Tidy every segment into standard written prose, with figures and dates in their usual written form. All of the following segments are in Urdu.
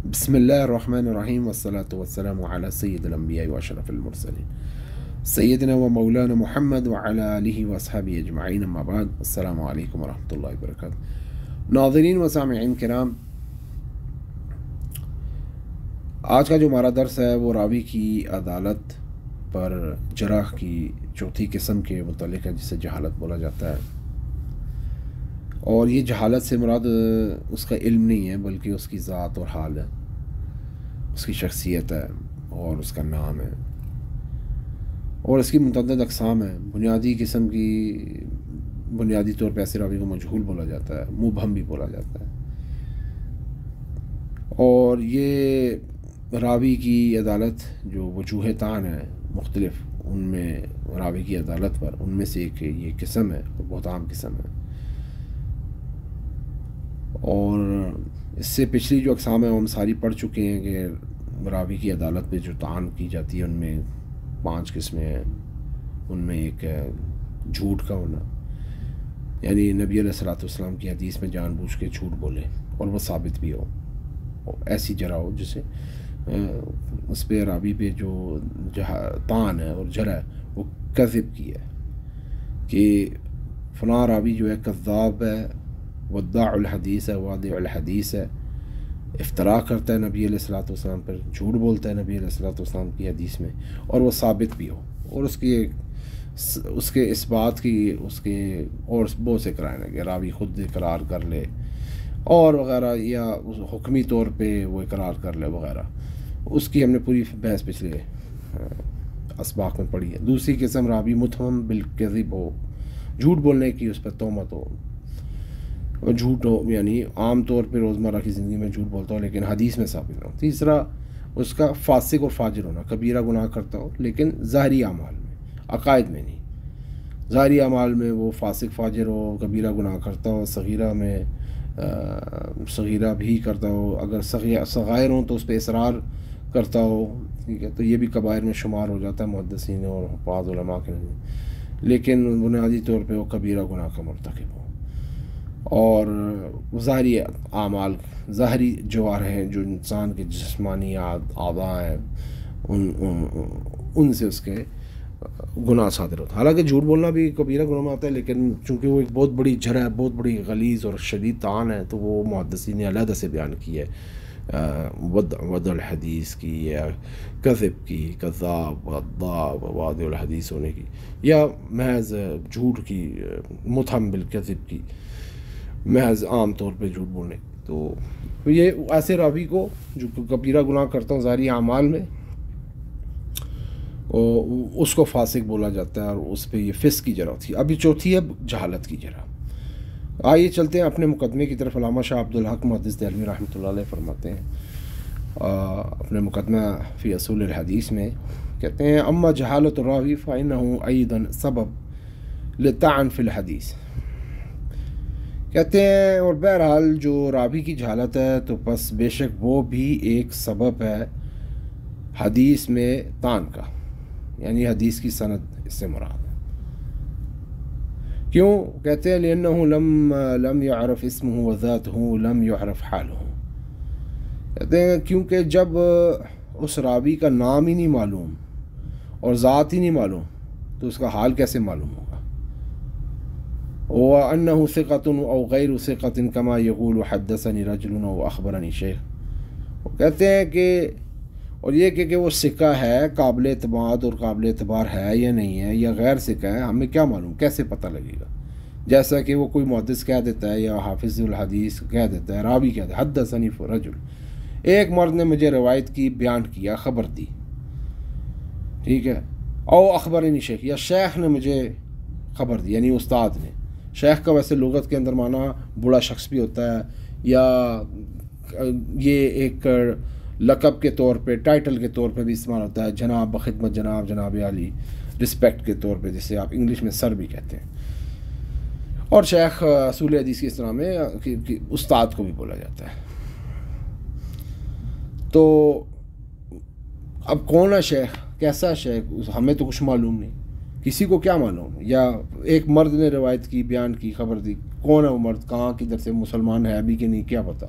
بسم الله الرحمن الرحيم والصلاة والسلام على سيد الأنبياء وأشرف المرسلين سيدنا ومولانا محمد وعلى آله وأصحابه أجمعين، أما بعد، السلام علیکم ورحمۃ اللہ وبرکاتہ۔ ناظرین و سامعین کرام، آج کا جو ہمارا درس ہے وہ راوی کی عدالت پر جرح کی چوتھی قسم کے متعلق ہے، جسے جہالت بولا جاتا ہے۔ اور یہ جہالت سے مراد اس کا علم نہیں ہے، بلکہ اس کی ذات اور حال ہے، اس کی شخصیت ہے اور اس کا نام ہے، اور اس کی متعدد اقسام ہیں۔ بنیادی قسم کی بنیادی طور پہ ایسے راوی کو مجہول بولا جاتا ہے، مبہم بھی بولا جاتا ہے۔ اور یہ راوی کی عدالت جو وجوہ طعن ہے مختلف، ان میں راوی کی عدالت پر، ان میں سے ایک یہ قسم ہے اور بہت عام قسم ہے۔ اور اس سے پچھلی جو اقسام ہیں وہ ہم ساری پڑھ چکے ہیں کہ راوی کی عدالت پہ جو طعن کی جاتی ہے ان میں 5 قسمیں ہیں۔ ان میں ایک ہے جھوٹ کا ہونا، یعنی نبی علیہ الصلوۃ والسلام کی حدیث میں جان بوجھ کے جھوٹ بولے اور وہ ثابت بھی ہو، ایسی جرح ہو جسے اس پہ راوی پہ جو طعن ہے اور جرح ہے وہ کذب کی ہے، کہ فلاں راوی جو ہے کذاب ہے، وضاع الحدیث ہے، وادع الحدیث ہے، افتراء کرتا ہے نبی علیہ الصلوۃ والسلام پر، جھوٹ بولتا ہے نبی علیہ الصلوۃ والسلام کی حدیث میں، اور وہ ثابت بھی ہو، اور اس کے اس بات کی اس کے اور بہت سے قرائن ہے کہ راوی خود اقرار کر لے اور وغیرہ، یا حکمی طور پہ وہ اقرار کر لے وغیرہ۔ اس کی ہم نے پوری بحث پچھلے اسباق میں پڑھی ہے۔ دوسری قسم راوی متہم بالکذب ہو، جھوٹ بولنے کی اس پر تہمت ہو، اور جھوٹ ہو یعنی عام طور پہ روزمرہ کی زندگی میں جھوٹ بولتا ہو لیکن حدیث میں ثابت نہ ہو۔ تیسرا اس کا فاسق اور فاجر ہونا، کبیرہ گناہ کرتا ہو لیکن ظاہری اعمال میں، عقائد میں نہیں، ظاہری اعمال میں وہ فاسق فاجر ہو، کبیرہ گناہ کرتا ہو، صغیرہ میں صغیرہ بھی کرتا ہو، اگر صغائر ہوں تو اس پہ اصرار کرتا ہو، ٹھیک ہے، تو یہ بھی کبائر میں شمار ہو جاتا ہے محدثین اور بعض علماء کے نزدیک، لیکن بنیادی طور پہ وہ کبیرہ گناہ کا مرتکب ہو۔ اور ظاہری اعمال، ظاہری جوارح ہیں جو انسان کے جسمانی اعضاء ہیں، ان سے اس کے گناہ صادر ہوتا ہے۔ حالانکہ جھوٹ بولنا بھی کبیرہ گناہ میں آتا ہے، لیکن چونکہ وہ ایک بہت بڑی جرح ہے، بہت بڑی غلیظ اور شدید طعن ہے، تو وہ محدثین نے علیحدہ سے بیان کی ہے، وضع الحدیث کی، یا کذب کی، کذاب وضاع وادع الحدیث ہونے کی، یا محض جھوٹ کی، متہم بالکذب کی، محض عام طور پہ جھوٹ بولنے۔ تو یہ ایسے راوی کو جو کبیرہ گناہ کرتا ہوں ظاہری اعمال میں، اس کو فاسق بولا جاتا ہے، اور اس پہ یہ فسق کی جرح ہوتی ہے۔ ابھی چوتھی ہے جہالت کی جرح۔ آئیے چلتے ہیں اپنے مقدمے کی طرف۔ علامہ شاہ عبدالحق محدث دہلوی رحمۃ اللہ علیہ فرماتے ہیں اپنے مقدمہ فی اصول الحدیث میں، کہتے ہیں اما جہالت الراوی فإنه أيضا سبب للطعن فی الحدیث۔ کہتے ہیں اور بہرحال جو راوی کی جہالت ہے تو بس بے شک وہ بھی ایک سبب ہے حدیث میں طعن کا، یعنی حدیث کی سند اس سے مراد ہے۔ کیوں؟ کہتے ہیں لأنه لم يعرف اسمه وذاته لم يعرف حاله۔ کہتے ہیں کیونکہ جب اس راوی کا نام ہی نہیں معلوم اور ذات ہی نہیں معلوم تو اس کا حال کیسے معلوم ہوگا؟ وأنه ثقة أو غير ثقة كما يقول حدثني رجل أو أخبرني شيخ۔ وہ کہتے ہیں کہ اور یہ کہ وہ ثقہ ہے، قابل اعتماد اور قابل اعتبار ہے یا نہیں ہے، یا غیر ثقہ ہے، ہمیں کیا معلوم، کیسے پتہ لگے گا؟ جیسا کہ وہ کوئی محدث کہہ دیتا ہے یا حافظ الحدیث کہہ دیتا ہے، راوی کہہ دیتا ہے حدثنی رجل، ایک مرد نے مجھے روایت کی، بیان کیا، خبر دی، ٹھیک ہے، او اخبرنی شیخ، یا شیخ نے مجھے خبر دی، یعنی استاد نے۔ شیخ کا ویسے لغت کے اندر معنی بڑا شخص بھی ہوتا ہے، یا یہ ایک لقب کے طور پہ، ٹائٹل کے طور پہ بھی استعمال ہوتا ہے، جناب بخدمت جناب، جناب عالی، رسپیکٹ کے طور پہ، جسے آپ انگلش میں سر بھی کہتے ہیں۔ اور شیخ اصول حدیث کی اصطلاح میں استاد کو بھی بولا جاتا ہے۔ تو اب کون ہے شیخ، کیسا شیخ، ہمیں تو کچھ معلوم نہیں، کسی کو کیا معلوم؟ یا ایک مرد نے روایت کی، بیان کی، خبر دی، کون ہے وہ مرد، کہاں کدھر سے، مسلمان ہے بھی کہ نہیں، کیا پتہ؟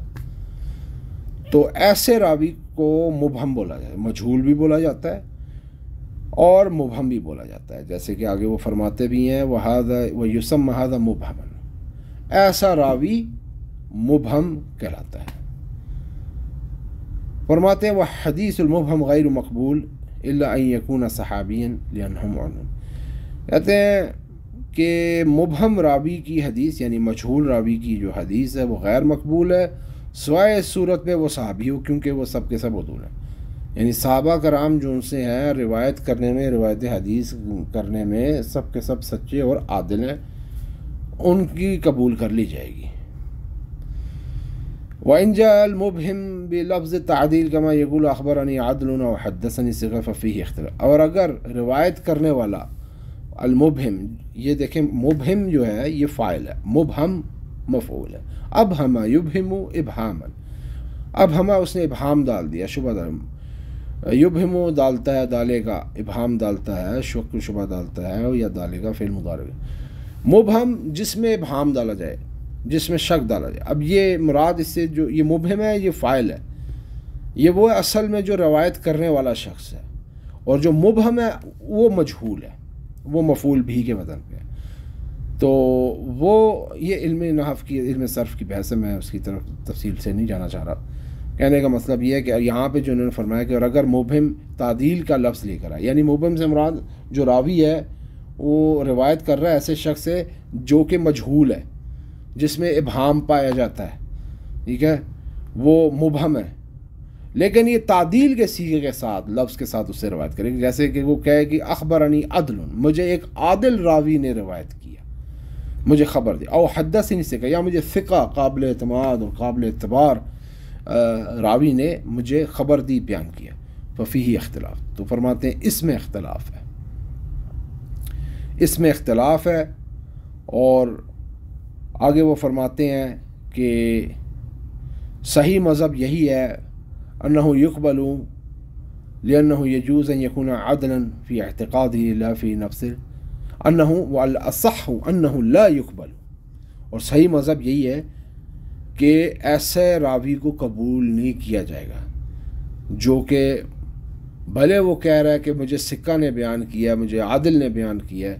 تو ایسے راوی کو مبہم بولا جائے، مجہول بھی بولا جاتا ہے اور مبہم بھی بولا جاتا ہے، جیسے کہ آگے وہ فرماتے بھی ہیں وَيُسَمَّ هَذَا مُبْهَمًا، ایسا راوی مبہم کہلاتا ہے۔ فرماتے ہیں وحدیث المبہم غیر مقبول الا ان یکون صحابیا لانہ معلوم، کہتے ہیں کہ مبہم راوی کی حدیث یعنی مجہول راوی کی جو حدیث ہے وہ غیر مقبول ہے سوائے اس صورت میں وہ صحابی ہو، کیونکہ وہ سب کے سب عدول ہیں، یعنی صحابہ کرام جو ان سے ہیں روایت کرنے میں، روایت حدیث کرنے میں سب کے سب سچے اور عادل ہیں، ان کی قبول کر لی جائے گی۔ وَإِنْ جَاءَ الْمُبْهِمْ بِلَفْظِ التَّعْدِيلِ كَمَا يَقُولُ أَخْبَرَنِي عَدْلٌ أَوْ حَدَّثَنِي صِغَةٌ فَفِيهِ اختلاف، اور اگر روایت کرنے والا المبہم، یہ دیکھیں مبہم جو ہے یہ فاعل ہے، مبہم مفعول ہے، ابہم یبہم ابہاما، ابہم اس نے ابہام ڈال دیا، شبہ ڈال، یبہم ڈالتا ہے ڈالے گا، ابہام ڈالتا ہے شک شبہ ڈالتا ہے، یا ڈالے گا فعل مضارع، مبہم جس میں ابہام ڈالا جائے، جس میں شک ڈالا جائے۔ اب یہ مراد اس سے جو یہ مبہم ہے یہ فاعل ہے، یہ وہ اصل میں جو روایت کرنے والا شخص ہے، اور جو مبہم ہے وہ مجہول ہے، وہ مفعول بھی کے وزن پہ، تو وہ یہ علم نحو کی، علم صرف کی بحث ہے، میں اس کی طرف تفصیل سے نہیں جانا چاہ رہا۔ کہنے کا مطلب یہ ہے کہ یہاں پہ جو انہوں نے فرمایا کہ اور اگر مبہم تعدیل کا لفظ لے کر آئے، یعنی مبہم سے مراد جو راوی ہے وہ روایت کر رہا ہے ایسے شخص سے جو کہ مجہول ہے، جس میں ابہام پایا جاتا ہے، ٹھیک ہے، وہ مبہم ہے، لیکن یہ تعدیل کے صیغے کے ساتھ، لفظ کے ساتھ اس سے روایت کرے گی، جیسے کہ وہ کہے کہ اخبرنی عدل، مجھے ایک عادل راوی نے روایت کیا، مجھے خبر دی، او حدثنی سے کہا، یا مجھے ثقہ قابل اعتماد اور قابل اعتبار راوی نے مجھے خبر دی، بیان کیا، ففیہ اختلاف، تو فرماتے ہیں اس میں اختلاف ہے، اس میں اختلاف ہے۔ اور آگے وہ فرماتے ہیں کہ صحیح مذہب یہی ہے انہ یقبل لانہ یجوز ان یکون عدلا فی اعتقادہ لا فی نفسہ، انہ والاصح انہ لا یقبل، اور صحیح مذہب یہی ہے کہ ایسے راوی کو قبول نہیں کیا جائے گا جو کہ بھلے وہ کہہ رہا ہے کہ مجھے ثقہ نے بیان کیا، مجھے عادل نے بیان کیا ہے،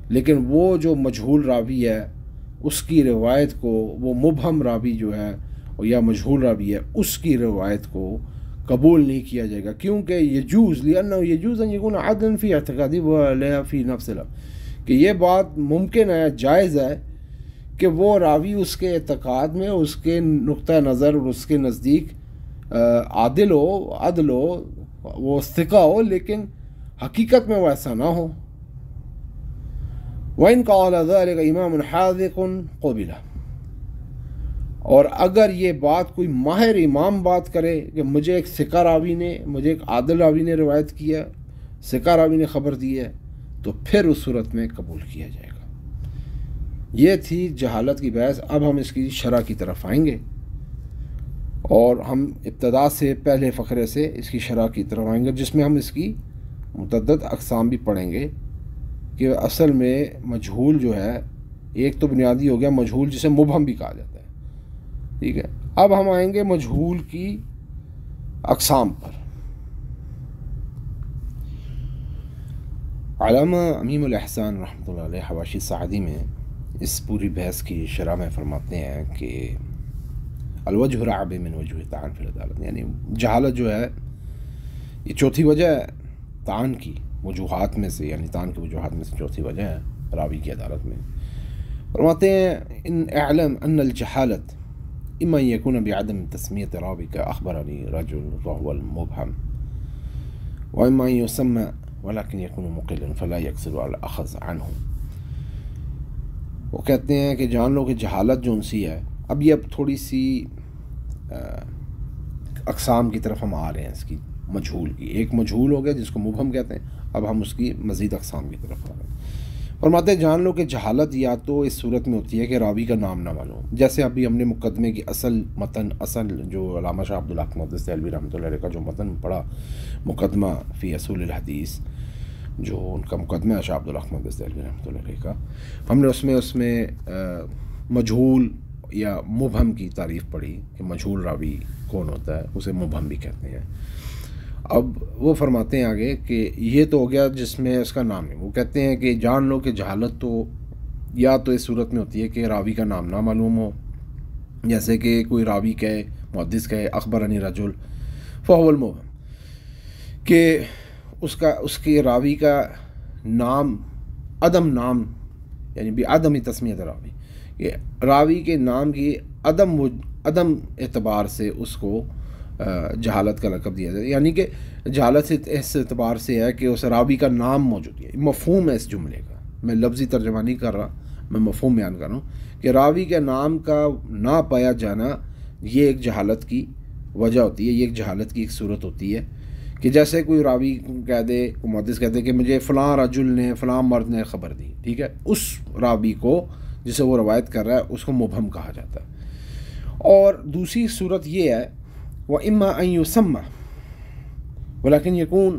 لیکن وہ جو مجہول راوی ہے اس کی روایت کو، وہ مبہم راوی جو ہے یا مجہول راوی ہے اس کی روایت کو قبول نہیں کیا جائے گا، کیونکہ یجوز لأنہ یجوز ان یکون عدلا فی اعتقادی ولا فی نفس الامر، کہ یہ بات ممکن ہے، جائز ہے کہ وہ راوی اس کے اعتقاد میں، اس کے نقطہ نظر اور اس کے نزدیک عادل ہو، وہ ثقہ ہو، لیکن حقیقت میں وہ ایسا نہ ہو۔ وَإِنْ قَالَ ذَلِكَ إِمَامٌ حَاذِقٌ قُبِلَ، اور اگر یہ بات کوئی ماہر امام بات کرے کہ مجھے ایک ثقہ راوی نے، مجھے ایک عادل راوی نے روایت کیا، ثقہ راوی نے خبر دی ہے، تو پھر اس صورت میں قبول کیا جائے گا۔ یہ تھی جہالت کی بحث۔ اب ہم اس کی شرح کی طرف آئیں گے، اور ہم ابتدا سے پہلے فقرے سے اس کی شرح کی طرف آئیں گے، جس میں ہم اس کی متعدد اقسام بھی پڑھیں گے کہ اصل میں مجہول جو ہے، ایک تو بنیادی ہو گیا مجہول جسے مبہم بھی کہا جاتا ہے، ٹھیک ہے۔ اب ہم آئیں گے مجہول کی اقسام پر۔ علامہ امیم الاحسان رحمۃ اللہ علیہ حواشی سعدی میں اس پوری بحث کی شرح میں فرماتے ہیں کہ الوجہ رعب من وجوہ طعن فی العدالت، یعنی جہالت جو ہے یہ چوتھی وجہ ہے طعن کی وجوہات میں سے، یعنی طعن کی وجوہات میں سے چوتھی وجہ ہے راوی کی عدالت میں۔ فرماتے ہیں ان اعلم ان الجہالت اما یکون بعدم تسمیت راوی کا اخبرنی رجل وهو المبہم، واما یسمى ولكن يكون مقلا فلا يقصر على الاخذ عنه۔ وہ کہتے ہیں کہ جان لو کہ جہالت جو ان سی ہے، اب یہ تھوڑی سی اقسام کی طرف ہم آ رہے ہیں اس کی، مجہول کی۔ ایک مجہول ہو گیا جس کو مبہم کہتے ہیں، اب ہم اس کی مزید اقسام کی طرف آ رہے ہیں۔ فرماتے ہیں جان لو کہ جہالت یا تو اس صورت میں ہوتی ہے کہ راوی کا نام نہ معلوم، جیسے ابھی ہم نے مقدمے کی اصل متن، اصل جو علامہ شاہ عبدالحق محدث دہلوی رحمۃ اللہ علیہ کا جو متن پڑھا، مقدمہ فی اصول الحدیث، جو ان کا مقدمہ ہے شاہ عبدالحق محدث دہلوی رحمۃ اللہ علیہ کا، ہم نے اس میں مجہول یا مبہم کی تعریف پڑھی کہ مجہول راوی کون ہوتا ہے، اسے مبہم بھی کہتے ہیں۔ اب وہ فرماتے ہیں آگے کہ یہ تو ہو گیا جس میں اس کا نام نہیں، وہ کہتے ہیں کہ جان لو کہ جہالت تو یا تو اس صورت میں ہوتی ہے کہ راوی کا نام نہ معلوم ہو، جیسے کہ کوئی راوی کہے، محدث کہے اخبرنی رجل فہو المبہم، کہ اس کے راوی کا نام عدم نام، یعنی بعدم تسمیت راوی، کہ راوی کے نام کی عدم اعتبار سے اس کو جہالت کا لقب دیا جائے، یعنی کہ جہالت اس اعتبار سے ہے کہ اس راوی کا نام موجود ہے۔ مفہوم ہے اس جملے کا، میں لفظی ترجمہ نہیں کر رہا، میں مفہوم بیان کر رہا ہوں کہ راوی کے نام کا نہ پایا جانا یہ ایک جہالت کی وجہ ہوتی ہے، یہ ایک جہالت کی ایک صورت ہوتی ہے کہ جیسے کوئی راوی کہہ دے، محدث کہہ دے کہ مجھے فلاں رجل نے، فلاں مرد نے خبر دی، ٹھیک ہے، اس راوی کو جسے وہ روایت کر رہا ہے اس کو مبہم کہا جاتا ہے۔ اور دوسری صورت یہ ہے وَإِمَّا أَن يُسَمَّ وَلَكِنْ يَكُونَ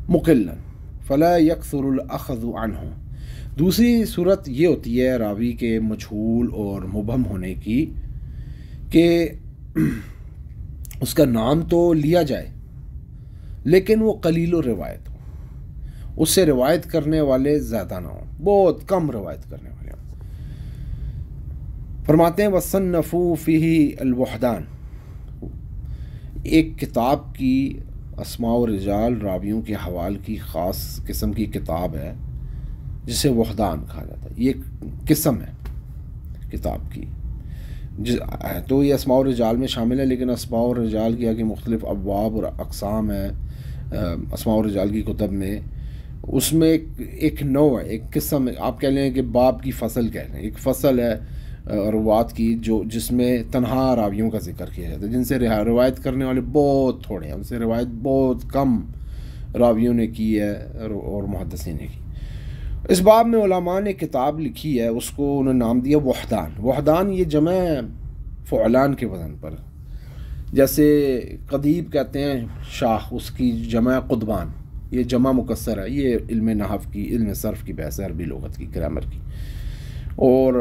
مُقِلًّا فَلَا يَكْثُرُ الْأَخْذُ عَنْهُ۔ دوسری صورت یہ ہوتی ہے راوی کے مجہول اور مبہم ہونے کی کہ اس کا نام تو لیا جائے لیکن وہ قلیل و روایت ہو، اس سے روایت کرنے والے زیادہ نہ ہوں، بہت کم روایت کرنے والے ہوں۔ فرماتے ہیں وَصَنَّفُوا فِيهِ الْوَحْدَانِ، ایک کتاب کی اسماء و رجال راویوں کے حوال کی خاص قسم کی کتاب ہے جسے وحدان کہا جاتا ہے، یہ قسم ہے کتاب کی، تو یہ اسماء و رجال میں شامل ہے، لیکن اسماء و رجال کی آگے مختلف ابواب اور اقسام ہے اسماء و رجال کی کتب میں، اس میں ایک نوع ہے، ایک قسم ہے، آپ کہہ لیں کہ باب کی فصل کہہ لیں، ایک فصل ہے روات کی جس میں تنہا راویوں کا ذکر کیا جاتا ہے، جن سے روایت کرنے والے بہت تھوڑے ہیں، ان سے روایت بہت کم راویوں نے کی ہے اور محدثین نے کی۔ اس باب میں علماء نے کتاب لکھی ہے، اس کو انہوں نے نام دیا وحدان۔ وحدان یہ جمع فعلان کے وزن پر، جیسے قدیب کہتے ہیں شاخ، اس کی جمع قدبان، یہ جمع مکسر ہے، یہ علم نحو کی، علم صرف کی بحث ہے، عربی لغت کی، گرامر کی۔ اور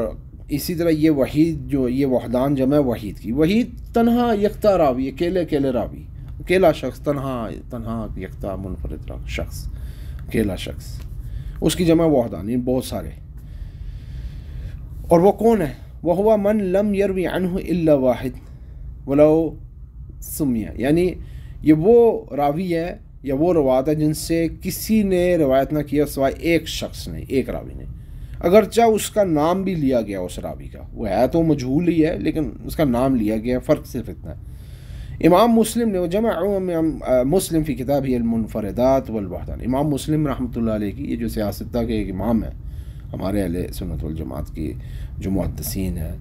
اسی طرح یہ وحید، جو یہ وحدان جمع وحید کی، وحید تنہا یکتا راوی، اکیلے راوی، اکیلا شخص، تنہا یکتا منفرد شخص، اکیلا شخص، اس کی جمع وحدان، یہ بہت سارے۔ اور وہ کون ہے؟ وَهُوَ مَنْ لَمْ يَرْوِ عَنْهُ إِلَّا وَاحِدٌ وَلَوْ سُمِّيَ، یعنی یہ وہ راوی ہے یا وہ روایت ہے جن سے کسی نے روایت نہ کیا سوائے ایک شخص نے، ایک راوی نے، اگرچہ اس کا نام بھی لیا گیا اس راوی کا، وہ ہے تو مجہول ہی ہے لیکن اس کا نام لیا گیا، فرق صرف اتنا ہے۔ امام مسلم نے جمع مسلم فی کتاب المنفردات والوحدان، امام مسلم رحمۃ اللہ علیہ کی، یہ جو سیاستہ کے ایک امام ہے ہمارے اہل سنت والجماعت کی، جو محدثین ہیں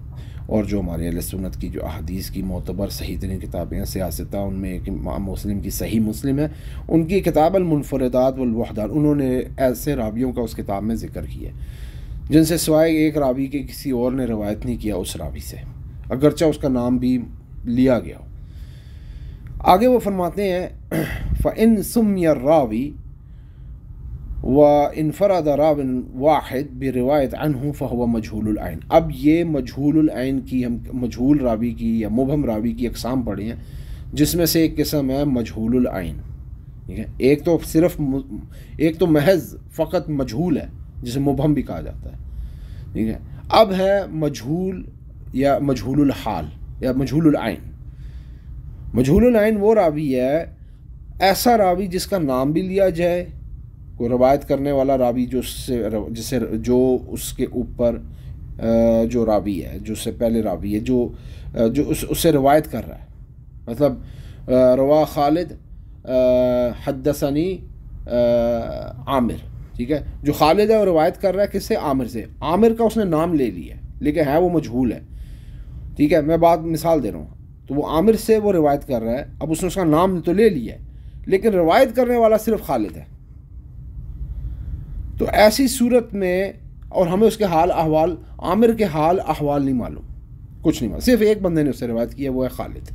اور جو ہمارے اہل سنت کی جو احادیث کی معتبر صحیح ترین کتابیں ہیں سیاستہ، ان میں ایک امام مسلم کی صحیح مسلم ہے، ان کی کتاب المنفردات والوحدان، انہوں نے ایسے راویوں کا اس کتاب میں ذکر کیا جن سے سوائے ایک راوی کے کسی اور نے روایت نہیں کیا اس راوی سے، اگرچہ اس کا نام بھی لیا گیا ہو۔ آگے وہ فرماتے ہیں فَإِن سُمِّيَ الرَّاوِي وَإِنْفَرَدَ رَاوٍ وَاحِدٌ بِرِوَایَةٍ عَنْهُ فَهُوَ مَجْهُولُ الْعَيْن۔ اب یہ مجہول العین کی، ہم مجہول راوی کی یا مبہم راوی کی اقسام پڑھی ہیں، جس میں سے ایک قسم ہے مجہول العین، ٹھیک ہے، ایک تو محض فقط مجہول ہے جسے مبہم بھی کہا جاتا ہے، ٹھیک ہے، اب ہے مجہول یا مجہول الحال یا مجہول العین۔ مجہول العین وہ راوی ہے، ایسا راوی جس کا نام بھی لیا جائے، کوئی روایت کرنے والا راوی جو اس کے اوپر جو راوی ہے، جو اس سے پہلے راوی ہے، جو اس سے روایت کر رہا ہے، مطلب روا خالد حدثنی عامر، ٹھیک ہے، جو خالد ہے وہ روایت کر رہا ہے کس سے؟ عامر سے، عامر کا اس نے نام لے لیا ہے لیکن ہے وہ مجہول ہے، ٹھیک ہے، میں مثال دے رہا ہوں، تو وہ عامر سے وہ روایت کر رہا ہے، اب اس نے اس کا نام تو لے لیا ہے لیکن روایت کرنے والا صرف خالد ہے، تو ایسی صورت میں، اور ہمیں اس کے حال احوال، عامر کے حال احوال نہیں معلوم، کچھ نہیں معلوم، صرف ایک بندے نے اس سے روایت کی ہے، وہ ہے خالد،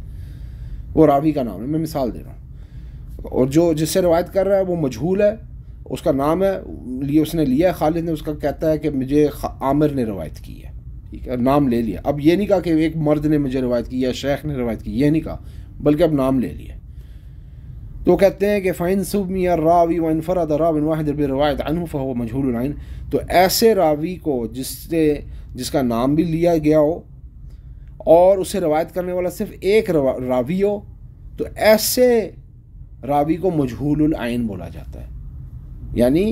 وہ راوی کا نام ہے، میں مثال دے رہا ہوں، اور جو جس سے روایت کر رہا ہے وہ مجہول ہے، اس کا نام ہے اس نے لیا ہے خالد نے، اس کا کہتا ہے کہ مجھے عامر نے روایت کی ہے، ٹھیک ہے، نام لے لیا. اب یہ نہیں کہا کہ ایک مرد نے مجھے روایت کی یا شیخ نے روایت کی، یہ نہیں کہا، بلکہ اب نام لے لیا. تو کہتے ہیں کہ فَإِن سُمِّيَ الرَّاوِي وَانْفَرَدَ رَاوٍ وَاحِدٌ بِالرِّوَايَةِ عَنْهُ فَهُوَ مَجْهُولُ الْعَيْنِ. تو ایسے راوی کو جس کا نام بھی لیا گیا ہو اور اسے روایت کرنے والا صرف ایک راوی ہو، تو ایسے راوی کو مجہول العین بولا جاتا ہے. یعنی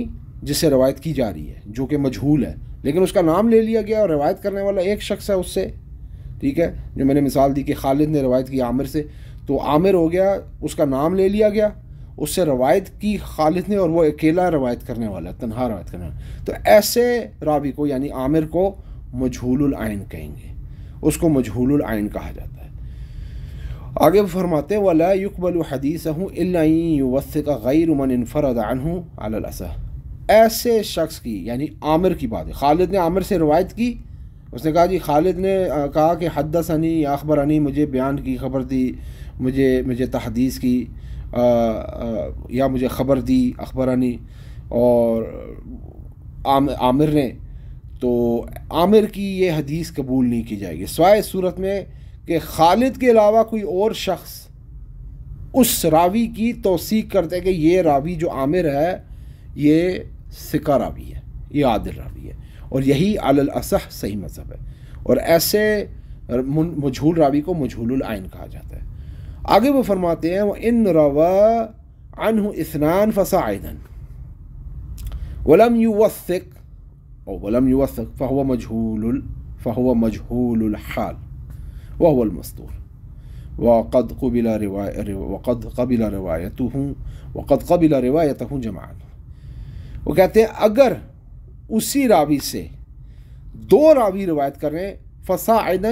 جس سے روایت کی جا رہی ہے جو کہ مجہول ہے، لیکن اس کا نام لے لیا گیا اور روایت کرنے والا ایک شخص ہے اس سے. ٹھیک ہے، جو میں نے مثال دی کہ خالد نے روایت کی عامر سے، تو عامر ہو گیا، اس کا نام لے لیا گیا، اس سے روایت کی خالد نے اور وہ اکیلا روایت کرنے والا، تنہا روایت کرنے والا. تو ایسے راوی کو یعنی عامر کو مجہول العین کہیں گے، اس کو مجہول العین کہا جاتا ہے. آگے فرماتے ہیں وَلَا يُقْبَلُ حَدِيثَهُ إِلَّا أَن يُوَثِّقَ غَيْرُ مَنْ انْفَرَدَ عَنْهُ عَلَى الْأَصَحِّ. ایسے شخص کی یعنی عامر کی بات ہے، خالد نے عامر سے روایت کی، اس نے کہا جی خالد نے کہا کہ حدثنی یا اخبرنی، مجھے بیان کی، خبر دی، مجھے تحدیث کی، یا مجھے خبر دی اخبرنی، اور عامر نے، تو عامر کی یہ حدیث قبول نہیں کی جائے گی سوائے صورت میں کہ خالد کے علاوہ کوئی اور شخص اس راوی کی توثیق کرتے ہیں کہ یہ راوی جو عامر ہے یہ ثقہ راوی ہے، یہ عادل راوی ہے، اور یہی علی الاصح صحیح مذہب ہے. اور ایسے مجہول راوی کو مجہول العین کہا جاتا ہے. آگے وہ فرماتے ہیں وَإِن رَوَى عَنْهُ اثنان فصاعدا ولم يوثق فهو مجهول الحال وهو المستور وقد قبل روايته جماعت. وہ کہتے ہیں اگر اسی راوی سے دو راوی روایت کر رہے ہیں فصاعدا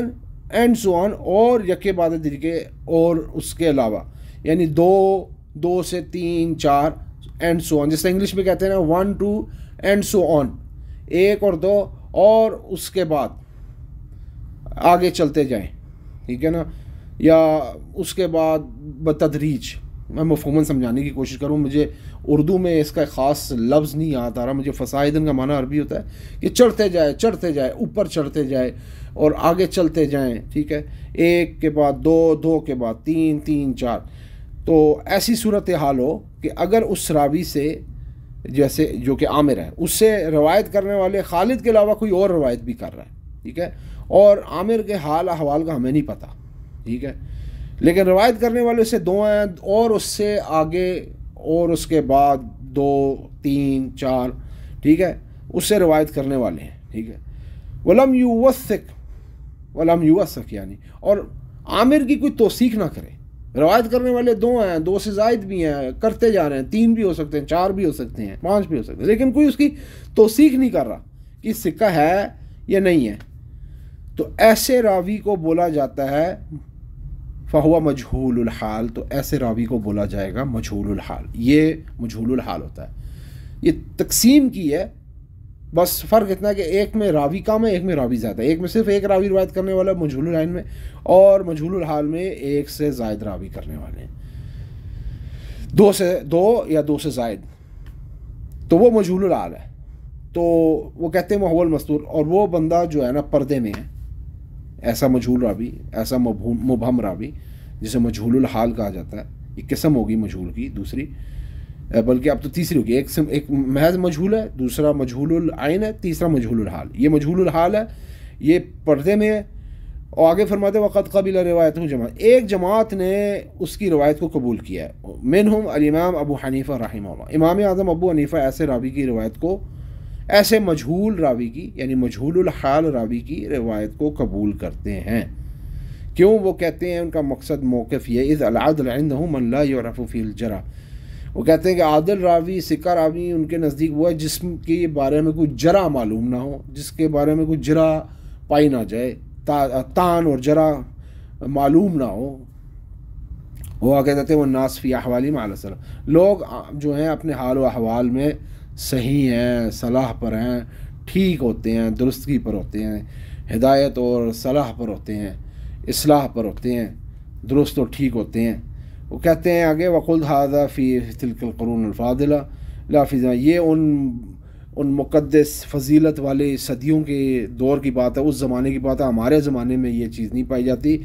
اینڈ سو آن، اور یکے بعد طریقے، اور اس کے علاوہ یعنی دو سے تین چار اینڈ سو آن، جیسے انگلش میں کہتے ہیں نا 1 2 اینڈ سو آن، ایک اور دو اور اس کے بعد آگے چلتے جائیں. ٹھیک ہے نا، یا اس کے بعد بتدریج. میں مفہوماً سمجھانے کی کوشش کروں، مجھے اردو میں اس کا خاص لفظ نہیں یاد آ رہا. مجھے فصاعدن کا معنی عربی ہوتا ہے کہ چڑھتے جائے اوپر چڑھتے جائے اور آگے چلتے جائیں. ٹھیک ہے، ایک کے بعد دو کے بعد تین چار. تو ایسی صورت حال ہو کہ اگر اس راوی سے جیسے جو کہ عامر ہے اس سے روایت کرنے والے خالد کے علاوہ کوئی اور روایت بھی کر رہا ہے. ٹھیک ہے، اور عامر کے حال احوال کا ہمیں نہیں پتہ. ٹھیک ہے، لیکن روایت کرنے والے سے دو ہیں اور اس سے آگے اور اس کے بعد 2 3 4. ٹھیک ہے، اس سے روایت کرنے والے ہیں. ٹھیک ہے، ولم یوثق یعنی، اور عامر کی کوئی توثیق نہ کرے. روایت کرنے والے 2 ہیں، 2 سے زائد بھی ہیں، کرتے جا رہے ہیں، 3 بھی ہو سکتے ہیں، 4 بھی ہو سکتے ہیں، 5 بھی ہو سکتے ہیں، لیکن کوئی اس کی توثیق نہیں کر رہا کہ ثقہ ہے یا نہیں ہے. تو ایسے راوی کو بولا جاتا ہے فہو مجہول الحال. تو ایسے راوی کو بولا جائے گا مجہول الحال. یہ مجہول الحال ہوتا ہے. یہ تقسیم کی ہے، بس فرق اتنا ہے کہ ایک میں راوی کم ہے، ایک میں راوی زیادہ ہے. ایک میں صرف ایک راوی روایت کرنے والا ہے مجہول العین میں، اور مجہول الحال میں ایک سے زائد راوی کرنے والے ہیں، 2 یا 2 سے زائد. تو وہ مجہول الحال ہے. تو وہ کہتے ہیں وہ المستور، اور وہ بندہ جو ہے نا پردے میں ہے، ایسا مجہول راوی، ایسا مبہم راوی جسے مجہول الحال کہا جاتا ہے. ایک قسم ہوگی مجہول کی، دوسری بلکہ اب تو تیسری ہوگی. ایک محض مجہول ہے، دوسرا مجہول العین ہے، تیسرا مجہول الحال. یہ مجہول الحال ہے، یہ پردے میں ہے. اور آگے فرماتے ہیں وقد قبل روایتہ جماعت، ایک جماعت نے اس کی روایت کو قبول کیا ہے. منہم الامام ابو حنیفہ رحمہ اللہ، امام اعظم ابو حنیفہ ایسے راوی کی روایت کو، ایسے مجہول راوی کی یعنی مجہول الحال راوی کی روایت کو قبول کرتے ہیں. کیوں؟ وہ کہتے ہیں ان کا مقصد موقف یہ اذ العدل عندہ من لا يعرف فی الجرح. وہ کہتے ہیں کہ عادل راوی، ثقہ راوی ان کے نزدیک وہ ہے جس کے بارے میں کوئی جرح معلوم نہ ہو، جس کے بارے میں کوئی جرح پائی نہ جائے، تان اور جرح معلوم نہ ہو. وہ آگے کہتے ہیں وہ الناس فی احوالہم علی الصلاح، لوگ جو ہیں اپنے حال و احوال میں صحیح ہیں، صلاح پر ہیں، ٹھیک ہوتے ہیں، درستگی پر ہوتے ہیں، ہدایت اور صلاح پر ہوتے ہیں، اصلاح پر ہوتے ہیں، درست اور ٹھیک ہوتے ہیں. وہ کہتے ہیں آگے وقل ھذا فی تلک القرون الفاضلہ لا فی، یہ ان مقدس فضیلت والے صدیوں کے دور کی بات ہے، اس زمانے کی بات ہے. ہمارے زمانے میں یہ چیز نہیں پائی جاتی.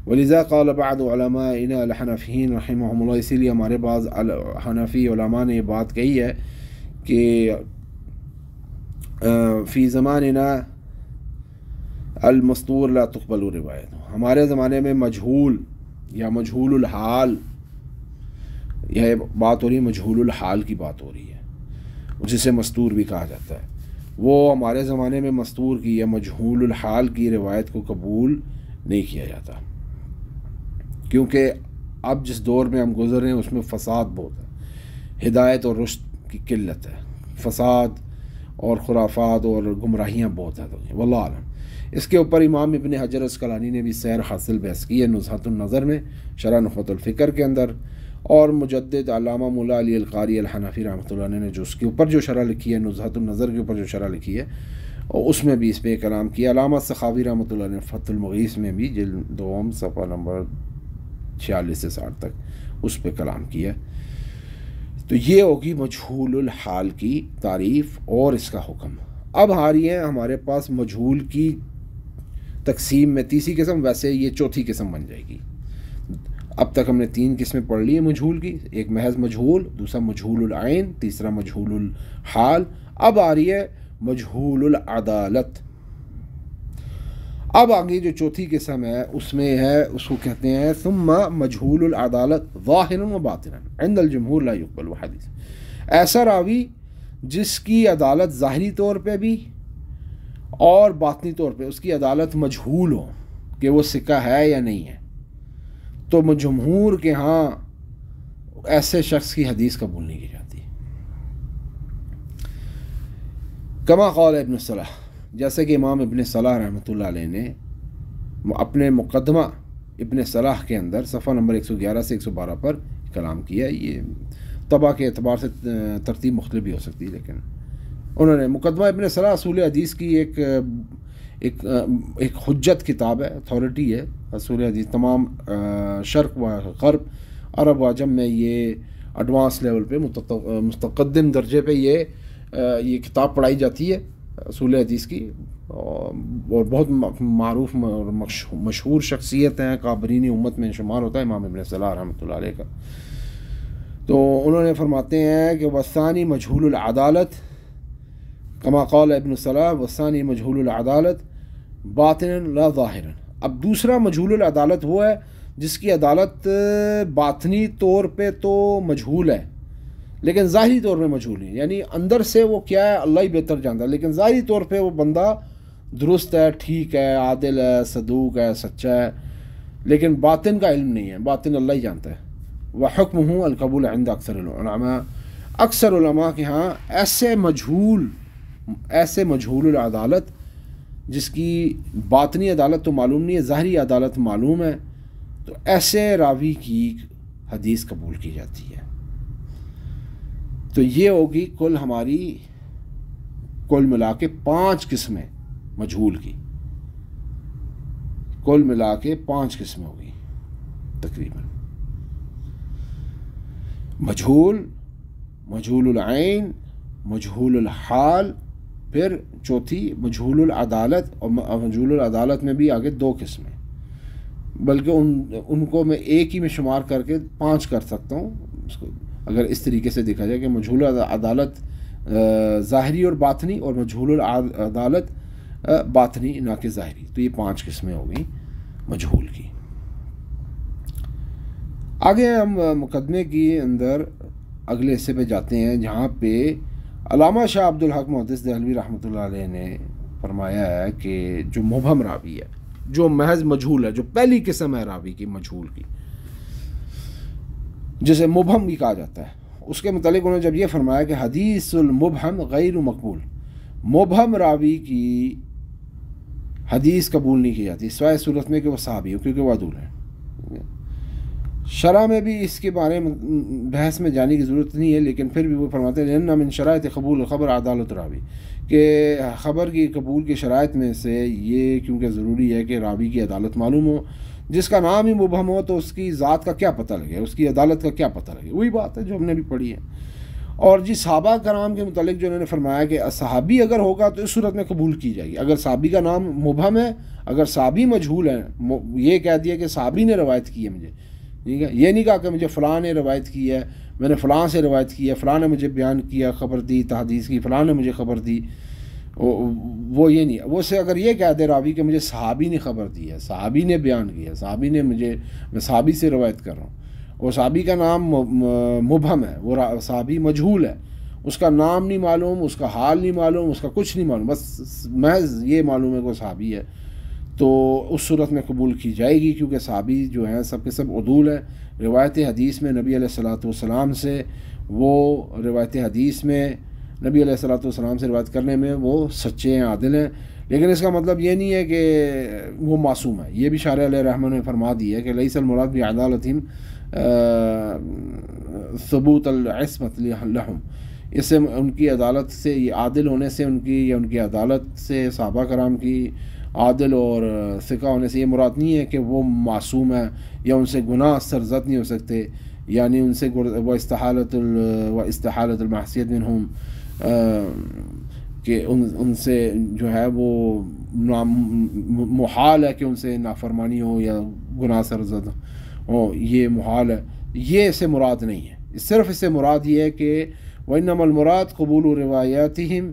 ولذا قال بعض علماءنا الحنفیین رحمهم اللہ، اسی لیے ہمارے بعض حنفی علماء نے یہ بات کہی ہے کہ فی زماننا المستور لا تقبل روایت، ہمارے زمانے میں مجہول یا مجہول الحال، یہ بات ہو رہی ہے مجہول الحال کی بات ہو رہی ہے، جسے مستور بھی کہا جاتا ہے. وہ ہمارے زمانے میں مستور کی یا مجہول الحال کی روایت کو قبول نہیں کیا جاتا، کیونکہ اب جس دور میں ہم گزر رہے ہیں اس میں فساد بہت ہے، ہدایت اور رشد کی قلت ہے، فساد اور خرافات اور گمراہیاں بہت ہیں. واللہ عالم. اس کے اوپر امام ابن حجر اسقلانی نے بھی سیر حاصل بحث کی ہے نزہۃ النظر میں، شرح نخبۃ الفکر کے اندر، اور مجدد علامہ مولا علی القاری الحنفی رحمۃ اللہ علیہ نے جو اس کے اوپر جو شرح لکھی ہے، نزہۃ النظر کے اوپر جو شرح لکھی ہے، اور اس میں بھی اس پہ کلام کیا. علامہ سخاوی رحمۃ اللہ علیہ نے فتح المغیث میں بھی جلد 2 صفحہ نمبر 46 سے 60 تک اس پہ کلام کیا. تو یہ ہوگی مجہول الحال کی تعریف اور اس کا حکم. اب آ رہی ہے ہمارے پاس مجہول کی تقسیم میں تیسری قسم، ویسے یہ چوتھی قسم بن جائے گی. اب تک ہم نے 3 قسمیں پڑھ لی ہیں مجہول کی، ایک محض مجہول، دوسرا مجہول العین، تیسرا مجہول الحال. اب آ رہی ہے مجہول العدالت. اب آگے جو چوتھی قسم ہے اس میں ہے، اس کو کہتے ہیں ثم مجہول العدالت ظاہرا و باطنا عند الجمہور لا يقبل حدیث. ایسا راوی جس کی عدالت ظاہری طور پہ بھی اور باطنی طور پہ اس کی عدالت مجہول ہو کہ وہ ثقہ ہے یا نہیں ہے، تو جمہور کے ہاں ایسے شخص کی حدیث قبول نہیں کی جاتی. کما قال ابن صلاح، جیسے کہ امام ابن صلاح رحمۃ اللہ علیہ نے اپنے مقدمہ ابن صلاح کے اندر صفحہ نمبر 111 سے 112 پر کلام کیا. یہ طبع کے اعتبار سے ترتیب مختلف بھی ہو سکتی ہے، لیکن انہوں نے مقدمہ ابن صلاح اصول حدیث کی ایک حجت کتاب ہے، اتھارٹی ہے اصول حدیث. تمام شرق و غرب، عرب و عجم میں یہ ایڈوانس لیول پہ متقدم درجے پہ یہ کتاب پڑھائی جاتی ہے اصول حدیث کی، اور بہت معروف اور مشہور شخصیت ہیں، کابرین امت میں شمار ہوتا ہے امام ابن صلاح رحمۃ اللہ علیہ کا. تو انہوں نے فرماتے ہیں کہ والثانی مجہول العدالت کما قال ابن صلاح والثانی مجہول العدالت باطنا لا ظاہرا. اب دوسرا مجہول العدالت وہ ہے جس کی عدالت باطنی طور پہ تو مجہول ہے لیکن ظاہری طور پہ مجہول ہے، یعنی اندر سے وہ کیا ہے اللہ ہی بہتر جانتا ہے، لیکن ظاہری طور پہ وہ بندہ درست ہے، ٹھیک ہے، عادل ہے، صدوق ہے، سچا ہے، لیکن باطن کا علم نہیں ہے، باطن اللہ ہی جانتا ہے. وحکمہ القبول عند اکثر العلماء، اکثر علماء کے ہاں ایسے مجہول العدالت جس کی باطنی عدالت تو معلوم نہیں ہے، ظاہری عدالت معلوم ہے، تو ایسے راوی کی حدیث قبول کی جاتی ہے. تو یہ ہوگی کل ملا کے 5 قسمیں مجہول کی، کل ملا کے 5 قسمیں ہوگی تقریباً. مجہول العین، مجہول الحال، پھر چوتھی مجہول العدالت، اور مجہول العدالت میں بھی آگے 2 قسمیں، بلکہ ان کو میں ایک ہی میں شمار کر کے 5 کر سکتا ہوں اس کو اگر اس طریقے سے دیکھا جائے کہ مجہول عدالت ظاہری اور باطنی، اور مجہول عدالت باطنی نہ کہ ظاہری. تو یہ 5 قسمیں ہو گئیں مجہول کی. آگے ہم مقدمے کی اندر اگلے حصے پہ جاتے ہیں جہاں پہ علامہ شاہ عبد الحق محدث دہلوی رحمۃ اللہ علیہ نے فرمایا ہے کہ جو مبہم راوی ہے، جو محض مجہول ہے، جو پہلی قسم ہے راوی کی مجہول کی، جسے مبہم بھی کہا جاتا ہے، اس کے متعلق انہوں نے جب یہ فرمایا کہ حدیث المبہم غیر مقبول، مبہم راوی کی حدیث قبول نہیں کی جاتی سوائے صورت میں کہ وہ صحابی ہو، کیونکہ وہ عدول ہیں. شرح میں بھی اس کے بارے میں بحث میں جانے کی ضرورت نہیں ہے، لیکن پھر بھی وہ فرماتے ہیں لأن من شرائط قبول خبر عدالت راوی، کہ خبر کی قبول کی شرائط میں سے یہ کیونکہ ضروری ہے کہ راوی کی عدالت معلوم ہو. جس کا نام ہی مبہم ہو تو اس کی ذات کا کیا پتہ لگے، اس کی عدالت کا کیا پتہ لگے. وہی بات ہے جو ہم نے بھی پڑھی ہے. اور جی صحابہ کرام کے متعلق جو انہوں نے فرمایا کہ صحابی اگر ہوگا تو اس صورت میں قبول کی جائے گی. اگر صحابی کا نام مبہم ہے، اگر صحابی مجہول ہے، یہ کہہ دیا کہ صحابی نے روایت کی ہے مجھے، ٹھیک ہے، یہ نہیں کہا کہ مجھے فلاں نے روایت کی ہے، میں نے فلاں سے روایت کی ہے، فلاں نے مجھے بیان کیا، خبر دی، تحدیث کی، فلاں نے مجھے خبر دی، وہ یہ نہیں. وہ سے اگر یہ کہہ دے راوی کہ مجھے صحابی نے خبر دی ہے، صحابی نے بیان کیا، صحابی نے میں صحابی سے روایت کر رہا ہوں، اور صحابی کا نام مبہم ہے، وہ صحابی مجہول ہے، اس کا نام نہیں معلوم، اس کا حال نہیں معلوم، اس کا کچھ نہیں معلوم، بس محض یہ معلوم ہے کہ وہ صحابی ہے، تو اس صورت میں قبول کی جائے گی، کیونکہ صحابی جو ہیں سب کے سب عدول ہیں. روایت حدیث میں نبی علیہ الصلوۃ والسلام سے، وہ روایت حدیث میں نبی علیہ الصلوۃ والسلام سے روایت کرنے میں وہ سچے ہیں، عادل ہیں. لیکن اس کا مطلب یہ نہیں ہے کہ وہ معصوم ہے. یہ بھی شارح علیہ رحمہ نے فرما دی ہے کہ لیس المراد بعدالتہم ثبوت العصمت لہم، اس سے ان کی عدالت سے، یہ عادل ہونے سے ان کی، یا ان کی عدالت سے صحابہ کرام کی عادل اور ثقہ ہونے سے یہ مراد نہیں ہے کہ وہ معصوم ہے یا ان سے گناہ سرزد نہیں ہو سکتے، یعنی ان سے وہ استحالت المعصیت منہم، کہ ان سے جو ہے وہ محال ہے کہ ان سے نافرمانی ہو یا گناہ سرزد ہو، یہ محال ہے. یہ اس سے مراد نہیں ہے. صرف اس سے مراد یہ ہے کہ وَإِنَّمَا الْمُرَادُ قبول روایاتہم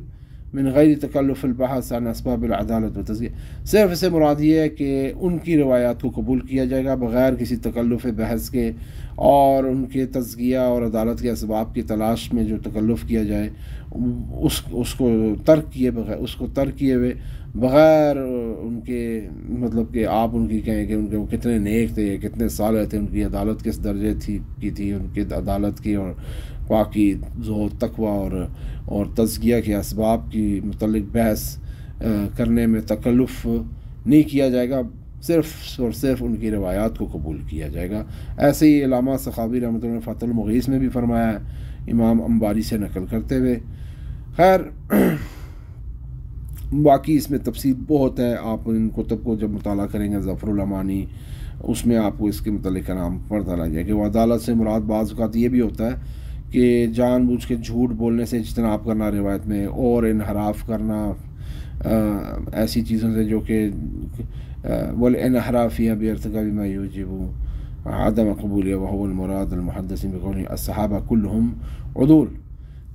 من غیر تکلف البحث عن اسباب العدالت والتزکیہ. صرف اس سے مراد یہ ہے کہ ان کی روایات کو قبول کیا جائے گا بغیر کسی تکلف بحث کے، اور ان کے تزکیہ اور عدالت کے اسباب کی تلاش میں جو تکلف کیا جائے اس کو ترک کیے ہوئے بغیر ان کے، مطلب کہ آپ ان کی کہیں کہ ان کے وہ کتنے نیک تھے، کتنے صالح تھے، ان کی عدالت کس درجے کی تھی، ان کی عدالت کی اور پاکی، زہد، تقوی اور تزکیہ کے اسباب کی متعلق بحث کرنے میں تکلف نہیں کیا جائے گا، صرف اور صرف ان کی روایات کو قبول کیا جائے گا. ایسے ہی علامہ سخاوی رحمۃ اللہ فتح المغیث میں بھی فرمایا ہے، امام انباری سے نقل کرتے ہوئے. خیر باقی اس میں تفصیل بہت ہے، آپ ان کتب کو جب مطالعہ کریں گے، ظفر الامانی، اس میں آپ کو اس کے متعلق نام پڑھتا رہ جائے کہ وہ عدالت سے مراد بعض اوقات یہ بھی ہوتا ہے کہ جان بوجھ کے جھوٹ بولنے سے اجتناب کرنا روایت میں، اور انحراف کرنا ایسی چیزوں سے جو کہ والانحراف فيها بارتكاب ما يوجب عدم قبولیہ وهو المراد المحدثین بقولہ الصحابہ كلهم عدول.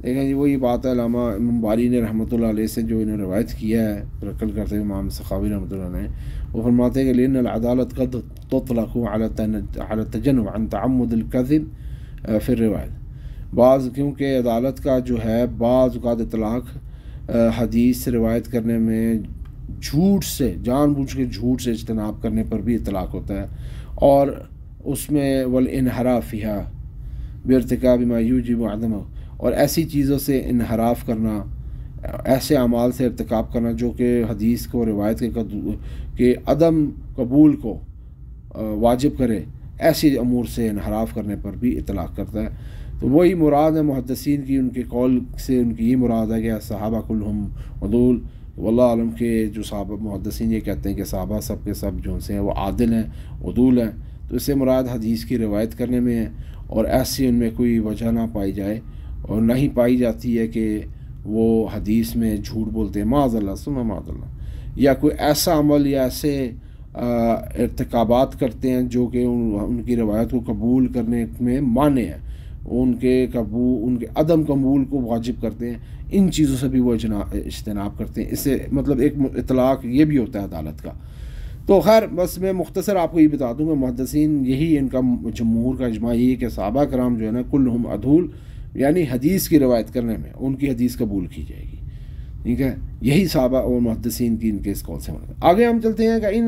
دیکھیں جی وہی بات ہے، علامہ امام باری نے رحمۃ اللہ علیہ سے جو انہوں نے روایت کیا ہے نقل کرتے ہوئے امام سخاوی رحمۃ اللہ نے، وہ فرماتے ہیں کہ لأن العدالت قد تطلق على التجنب عن تعمد الكذب في الروایت. بعض کیونکہ عدالت کا جو ہے بعض اوقات اطلاق حدیث سے روایت کرنے میں جھوٹ سے، جان بوجھ کے جھوٹ سے اجتناب کرنے پر بھی اطلاق ہوتا ہے، اور اس میں والانحراف فيها بارتكاب ما يوجب عدمه، اور ایسی چیزوں سے انحراف کرنا، ایسے اعمال سے ارتکاب کرنا جو کہ حدیث کو، روایت کے عدم قبول کو واجب کرے، ایسی امور سے انحراف کرنے پر بھی اطلاق کرتا ہے. تو وہی مراد ہے محدثین کی، ان کے قول سے ان کی یہ مراد ہے کہ صحابہ کلہم عدول. واللہ عالم کے جو صحابہ محدثین یہ کہتے ہیں کہ صحابہ سب کے سب جو سے ہیں وہ عادل ہیں، عدول ہیں، تو اس سے مراد حدیث کی روایت کرنے میں ہے، اور ایسی ان میں کوئی وجہ نہ پائی جائے، اور نہ ہی پائی جاتی ہے کہ وہ حدیث میں جھوٹ بولتے ہیں، معاذ اللہ ثم معاذ اللہ، یا کوئی ایسا عمل یا ایسے ارتکابات کرتے ہیں جو کہ ان کی روایت کو قبول کرنے میں مانع ہے، ان کے عدم قبول کو واجب کرتے ہیں، ان چیزوں سے بھی وہ اجتناب کرتے ہیں. اس سے مطلب ایک اطلاق یہ بھی ہوتا ہے عدالت کا. تو خیر بس میں مختصر آپ کو یہ بتا دوں گا، محدثین یہی ان کا جمہور کا اجماع یہی ہے کہ صحابہ کرام جو ہے نا کلہم عدول، یعنی حدیث کی روایت کرنے میں ان کی حدیث قبول کی جائے گی. ٹھیک ہے، یہی صحابہ اور محدثین کی ان کے اس قول سے. آگے ہم چلتے ہیں کہ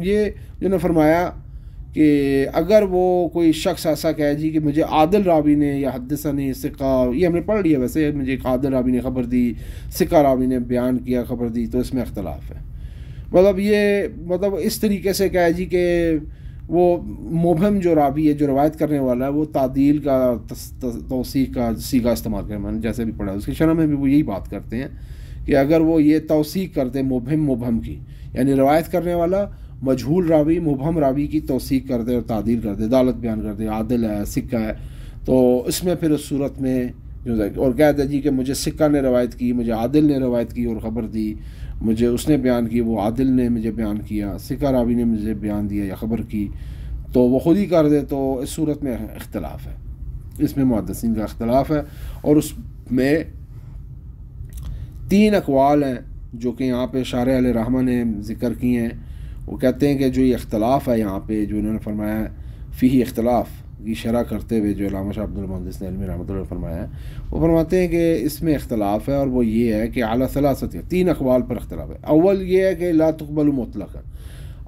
یہ جو نے فرمایا کہ اگر وہ کوئی شخص ایسا کہے جی کہ مجھے عادل راوی نے یا حدثنی ثقہ، یہ ہم نے پڑھ لیا ویسے، مجھے ایک عادل راوی نے خبر دی، ثقہ راوی نے بیان کیا خبر دی، تو اس میں اختلاف ہے. مطلب اس طریقے سے کہے جی کہ وہ مبہم جو راوی ہے، جو روایت کرنے والا ہے، وہ تعدیل کا، توثیق کا سیغہ استعمال کرے. میں نے جیسے بھی پڑھا اس کی شرح میں بھی وہ یہی بات کرتے ہیں کہ اگر وہ یہ توثیق کرتے مبہم کی، یعنی روایت کرنے والا مجہول راوی مبہم راوی کی توثیق کر دے اور تعدیل کر دے، عدالت بیان کر دے، عادل ہے، ثقہ ہے، تو اس میں پھر اس صورت میں اور کہتا ہے جی کہ مجھے سکہ نے روایت کی، مجھے عادل نے روایت کی اور خبر دی، مجھے اس نے بیان کی، وہ عادل نے مجھے بیان کیا، سکہ راوی نے مجھے بیان دیا یا خبر کی، تو وہ خود ہی کر دے، تو اس صورت میں اختلاف ہے، اس میں محدثین کا اختلاف ہے. اور اس میں 3 اقوال ہیں جو کہ یہاں پہ شارح علیہ رحمہ نے ذکر کی ہیں. وہ کہتے ہیں کہ جو یہ اختلاف ہے یہاں پہ جو انہوں نے فرمایا ہے فیہ اختلاف کی شرح کرتے ہوئے، جو علامہ شاہ عبد المحدث علمی رحمۃ اللہ نے فرمایا ہے، وہ فرماتے ہیں کہ اس میں اختلاف ہے، اور وہ یہ ہے کہ اعلیٰ ثلاثت 3 اقوال پر اختلاف ہے. اول یہ ہے کہ لا تقبل مطلقاً،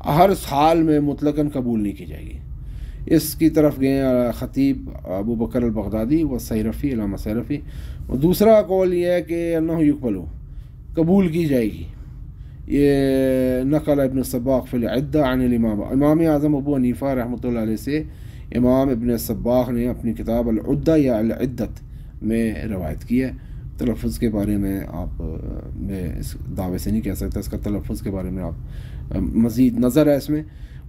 ہر حال میں مطلقاً قبول نہیں کی جائے گی. اس کی طرف گئے خطیب ابو بکر البغدادی و سیرفی، علامہ سیرفی. اور دوسرا قول یہ ہے کہ انہ یقبل، قبول کی جائے گی. یہ نقل ابن الصباغ فی العدہ عن الامام، امام اعظم ابو حنیفہ رحمۃ اللہ علیہ سے امام ابن الصباغ نے اپنی کتاب العدہ یا العدت میں روایت کی ہے. تلفظ کے بارے میں آپ میں اس دعوے سے نہیں کہہ سکتا، اس کا تلفظ کے بارے میں آپ مزید نظر ہے اس میں.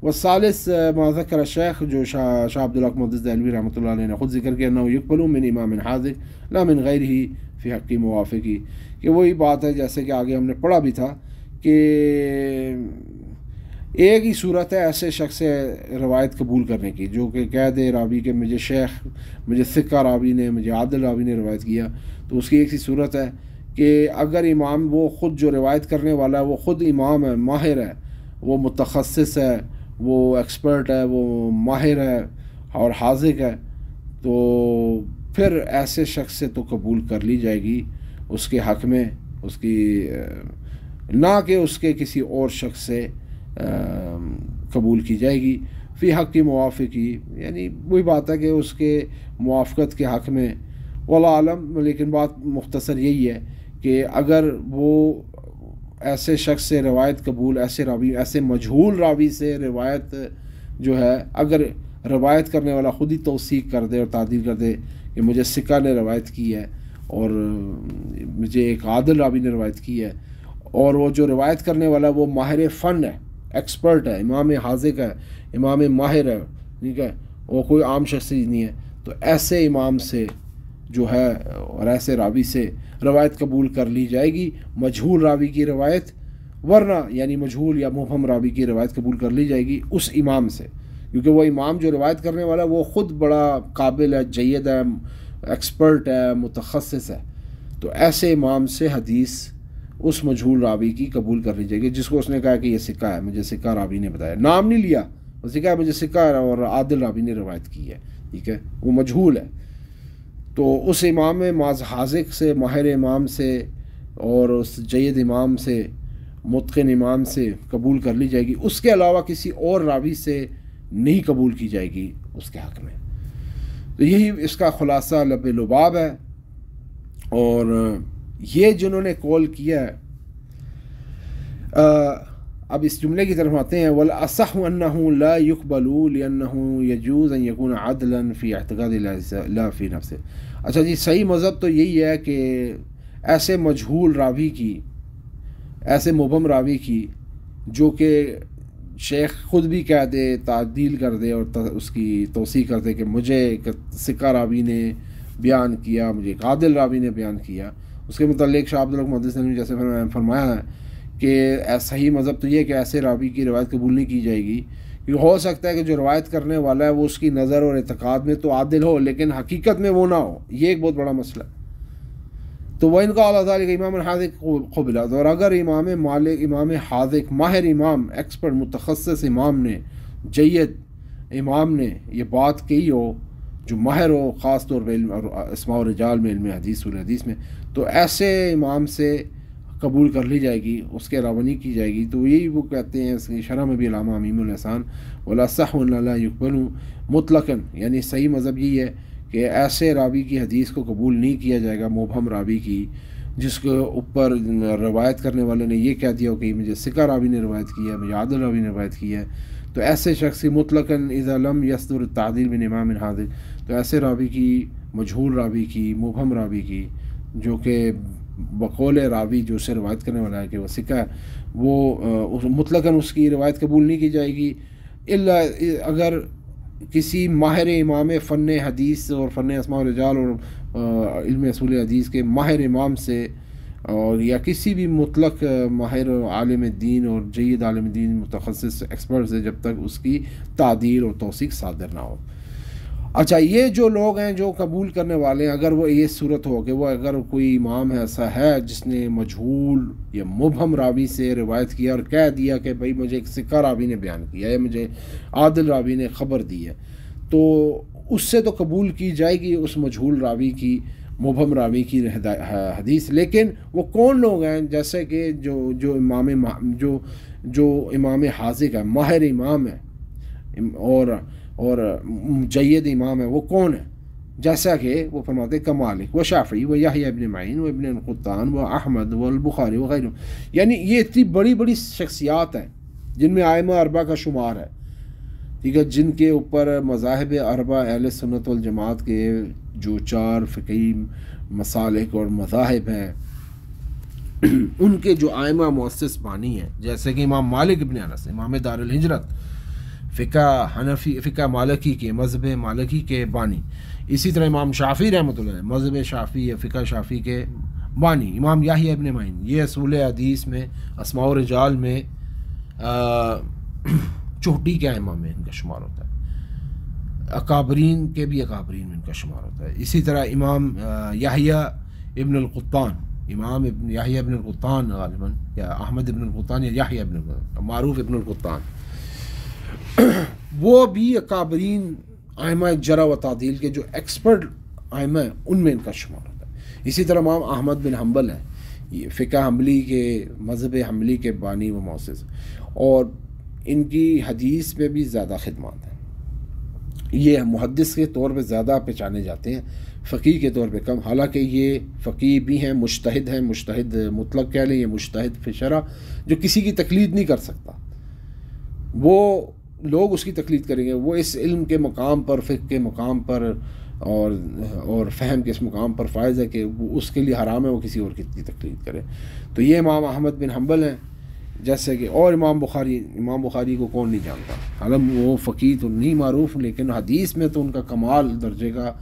والثالث ما ذکر الشیخ، جو شاہ عبد الحق محدث دہلوی رحمۃ اللہ علیہ نے خود ذکر کیا، انہ یقبل من امام حاذق لا من غیرہ فی حق موافقی، کہ وہی بات ہے جیسے کہ آگے ہم نے پڑھا بھی تھا کہ ایک ہی صورت ہے ایسے شخص سے روایت قبول کرنے کی جو کہ کہہ دے راوی کہ مجھے شیخ، مجھے ثقہ راوی نے، مجھے عادل راوی نے روایت کیا. تو اس کی ایک سی صورت ہے کہ اگر امام وہ خود جو روایت کرنے والا ہے وہ خود امام ہے، ماہر ہے، وہ متخصص ہے، وہ ایکسپرٹ ہے، وہ ماہر ہے اور حاذق ہے، تو پھر ایسے شخص سے تو قبول کر لی جائے گی اس کے حق میں، اس کی نہ کہ اس کے کسی اور شخص سے قبول کی جائے گی. فی حق کی موافقی، یعنی وہی بات ہے کہ اس کے موافقت کے حق میں. واللہ عالم، لیکن بات مختصر یہی ہے کہ اگر وہ ایسے شخص سے روایت قبول، ایسے راوی، ایسے مجہول راوی سے روایت جو ہے، اگر روایت کرنے والا خود ہی توثیق کر دے اور تعدیل کر دے کہ مجھے ثقہ نے روایت کی ہے اور مجھے ایک عادل راوی نے روایت کی ہے، اور وہ جو روایت کرنے والا وہ ماہر فن ہے، ایکسپرٹ ہے، امام حاذق ہے، امام ماہر ہے، ٹھیک ہے، وہ کوئی عام شخص نہیں ہے، تو ایسے امام سے جو ہے اور ایسے راوی سے روایت قبول کر لی جائے گی، مجہول راوی کی روایت. ورنہ یعنی مجہول یا مبہم راوی کی روایت قبول کر لی جائے گی اس امام سے، کیونکہ وہ امام جو روایت کرنے والا وہ خود بڑا قابل ہے، جید ہے، ایکسپرٹ ہے، متخصص ہے. تو ایسے امام سے حدیث اس مجہول راوی کی قبول کر لی جائے گی جس کو اس نے کہا کہ یہ سکہ ہے، مجھے سکہ راوی نے بتایا، نام نہیں لیا، اس نے کہا مجھے سکہ اور عادل راوی نے روایت کی ہے، ٹھیک ہے، وہ مجہول ہے. تو اس امام حاذق سے، ماہر امام سے اور اس جید امام سے، متقن امام سے قبول کر لی جائے گی. اس کے علاوہ کسی اور راوی سے نہیں قبول کی جائے گی اس کے حق میں. تو یہی اس کا خلاصہ لب لباب ہے. اور یہ جنہوں نے قول کیا ہے، اب اس جملے کی طرف آتے ہیں، وَالْأَصَحُ أَنَّهُ لَا يُقْبَلُ لِأَنَّهُ يَجُوزُ أَن يَكُونَ عَدْلًا فِي اعْتِقَادِ لَا فِي نَفْسِهِ. اچھا جی، صحیح مذہب تو یہی ہے کہ ایسے مجہول راوی کی، ایسے مبہم راوی کی جو کہ شیخ خود بھی کہہ دے، تعدیل کر دے اور اس کی توثیق کر دے کہ مجھے ثقہ راوی نے بیان کیا، مجھے ایک عادل راوی نے بیان کیا، اس کے متعلق شاہ عبد الحق محدث نے جیسے فرمایا ہے کہ صحیح مذہب تو یہ ہے کہ ایسے راوی کی روایت قبول نہیں کی جائے گی، کیونکہ ہو سکتا ہے کہ جو روایت کرنے والا ہے وہ اس کی نظر اور اعتقاد میں تو عادل ہو لیکن حقیقت میں وہ نہ ہو. یہ ایک بہت بڑا مسئلہ ہے. تو وہ ان کا اعلیٰ ذالک امام حاذق قبلا، اور اگر امام مالک، امام حاذق، ماہر امام، ایکسپرٹ، متخصص امام نے، جید امام نے یہ بات کہی ہو، جو ماہر ہو خاص طور پہ علم اور اسماء و رجال میں، علم حدیث و حدیث میں، تو ایسے امام سے قبول کر لی جائے گی، اس کے علاوہ نہیں کی جائے گی. تو یہی وہ کہتے ہیں اس کی شرح میں بھی علامہ امیم الاحسان، وَالْأَصَحُّ أَنَّ لَا يُقْبَلُ مُطْلَقًا، یعنی صحیح مذہب یہی ہے کہ ایسے راوی کی حدیث کو قبول نہیں کیا جائے گا، مبہم راوی کی، جس کے اوپر روایت کرنے والے نے یہ کہہ دیا ہو کہ مجھے ثقہ راوی نے روایت کی ہے، مجھے عادل راوی نے روایت کی ہے. تو ایسے شخص کی مطلقاً اذا لم يصدر التعدیل من امام حاذق، تو ایسے راوی کی، مجہول راوی کی، مبہم راوی کی، جو کہ بقول راوی جو اسے روایت کرنے والا ہے کہ وہ ثقہ ہے، وہ مطلقاً اس کی روایت قبول نہیں کی جائے گی، الا اگر کسی ماہر امام فن حدیث اور فن اسماء الرجال اور علم اصول حدیث کے ماہر امام سے اور یا کسی بھی مطلق ماہر عالم دین اور جید عالم دین متخصص ایکسپرٹ سے جب تک اس کی تعدیل اور توثیق صادر نہ ہو۔ اچھا، یہ جو لوگ ہیں جو قبول کرنے والے ہیں، اگر وہ یہ صورت ہو کہ وہ اگر کوئی امام ایسا ہے جس نے مجہول یا مبہم راوی سے روایت کیا اور کہہ دیا کہ بھائی مجھے ایک ثقہ راوی نے بیان کیا ہے، مجھے عادل راوی نے خبر دی ہے، تو اس سے تو قبول کی جائے گی اس مجہول راوی کی، مبہم راوی کی حدیث۔ لیکن وہ کون لوگ ہیں؟ جیسے کہ جو امام حاذق ہے، ماہر امام ہے اور جید امام ہے، وہ کون ہے؟ جیسا کہ وہ فرماتے کہ مالک و شافعی و یحییٰ ابن معین و ابن القطان و احمد و البخاری وغیرہ، یعنی یہ اتنی بڑی بڑی شخصیات ہیں جن میں ائمہ اربعہ کا شمار ہے، ٹھیک ہے، جن کے اوپر مذاہب اربعہ اہل سنت والجماعت کے جو 4 فقہی مسالک اور مذاہب ہیں ان کے جو ائمہ مؤسس بانی ہیں، جیسے کہ امام مالک ابن انس، امام دار الہجرت، فقہ مالکی کے، مذہب مالکی کے بانی، اسی طرح امام شافعی رحمۃ اللہ علیہ مذہب شافعی یا فقہ شافعی کے بانی، امام یحییٰ ابن معین، یہ اصول حدیث میں اسماء و رجال میں چوٹی کے ائمہ میں ان کا شمار ہوتا ہے، اکابرین کے بھی اکابرین میں ان کا شمار ہوتا ہے۔ اسی طرح امام یحییٰ ابن القطان، امام یحییٰ ابن القطان غالباً، یا احمد ابن القطان یا یحییٰ ابن القطان، معروف ابن القطان، وہ بھی اکابرین ائمہ جرح و تعدیل کے جو ایکسپرٹ ائمہ ہیں ان میں ان کا شمار ہوتا ہے۔ اسی طرح امام احمد بن حنبل ہے، یہ فقہ حنبلی کے، مذہب حنبلی کے بانی و مؤسس، اور ان کی حدیث میں بھی زیادہ خدمات ہیں، یہ محدث کے طور پہ زیادہ پہچانے جاتے ہیں، فقیہ کے طور پہ کم، حالانکہ یہ فقیہ بھی ہیں، مجتہد مطلق کہہ لیں، یہ مجتہد فی الشرع جو کسی کی تقلید نہیں کر سکتا، وہ لوگ اس کی تقلید کریں گے، وہ اس علم کے مقام پر، فقہ کے مقام پر اور فہم کے اس مقام پر فائز ہے کہ وہ اس کے لیے حرام ہے وہ کسی اور کی تقلید کرے۔ تو یہ امام احمد بن حنبل ہیں، جیسے کہ اور امام بخاری کو کون نہیں جانتا، حالانکہ وہ فقیہ تو نہیں معروف، لیکن حدیث میں تو ان کا کمال درجے کا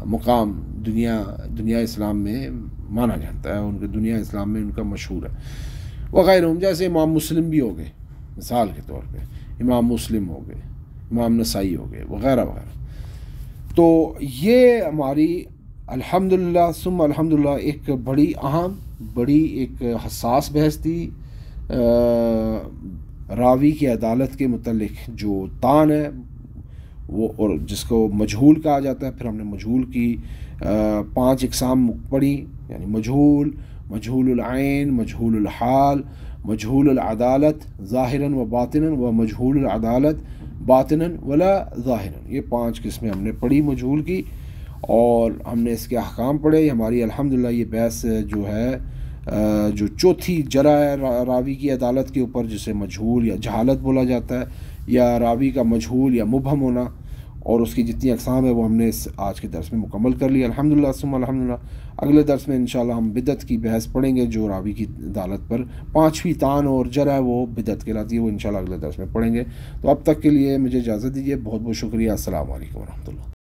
مقام دنیا اسلام میں مانا جاتا ہے، ان کے دنیا اسلام میں ان کا مشہور ہے، وغیرہ، جیسے امام مسلم بھی ہو گئے مثال کے طور پہ، امام مسلم ہو گئے، امام نسائی ہو گئے، وغیرہ وغیرہ۔ تو یہ ہماری الحمدللہ ثم الحمدللہ ایک بڑی اہم، بڑی ایک حساس بحث تھی، راوی کی عدالت کے متعلق جو طعن ہے وہ، اور جس کو مجہول کہا جاتا ہے۔ پھر ہم نے مجہول کی 5 اقسام پڑھی، یعنی مجہول العین، مجہول الحال، مجہول العدالت ظاہراً و باطناً، و مجہول العدالت باطناً ولا ظاہراً، یہ 5 قسمیں ہم نے پڑھی مجہول کی، اور ہم نے اس کے احکام پڑھے۔ ہماری الحمدللہ یہ بحث جو ہے، جو چوتھی جرح ہے راوی کی عدالت کے اوپر، جسے مجہول یا جہالت بولا جاتا ہے، یا راوی کا مجہول یا مبہم ہونا، اور اس کی جتنی اقسام ہے وہ ہم نے آج کے درس میں مکمل کر لی الحمدللہ ثم الحمدللہ۔ اگلے درس میں انشاءاللہ ہم بدعت کی بحث پڑھیں گے، جو راوی کی عدالت پر 5ویں طعن اور جرح ہے وہ بدعت کہلاتی ہے، وہ انشاءاللہ اگلے درس میں پڑھیں گے۔ تو اب تک کے لیے مجھے اجازت دیجیے، بہت بہت شکریہ، السلام علیکم ورحمۃ اللہ۔